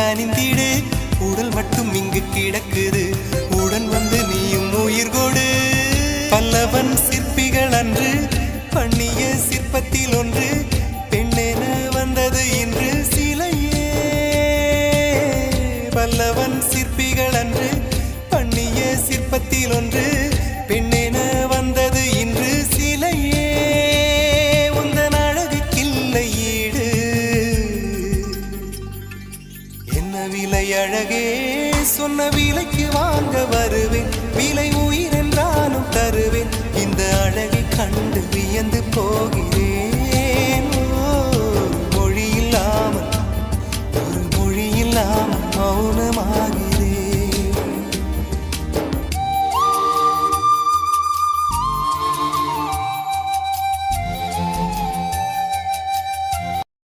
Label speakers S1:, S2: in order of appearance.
S1: அணிந்திடு உடல் மட்டும் இங்கு கிடக்குது உடன் வந்து நீயும் உயிர் கொடு பல்லவன் சிற்பிகள் அன்று பண்ணிய சிற்பத்தில் ஒன்று பெண்ணென வந்தது இன்று சிலையே பல்லவன் சிற்பிகள் அன்று பண்ணிய சிற்பத்தில் ஒன்று பெண்ணென வந்தது இன்று சிலையே உந்தன் அழகுக்கில்லை ஈடு என்ன விலை அழகே சொன்ன விலைக்கு வாங்க வருவேன் விலை உயிர் என்றாலும் தருவேன் இந்த அழகை கண்டு வியந்து போகிறேன்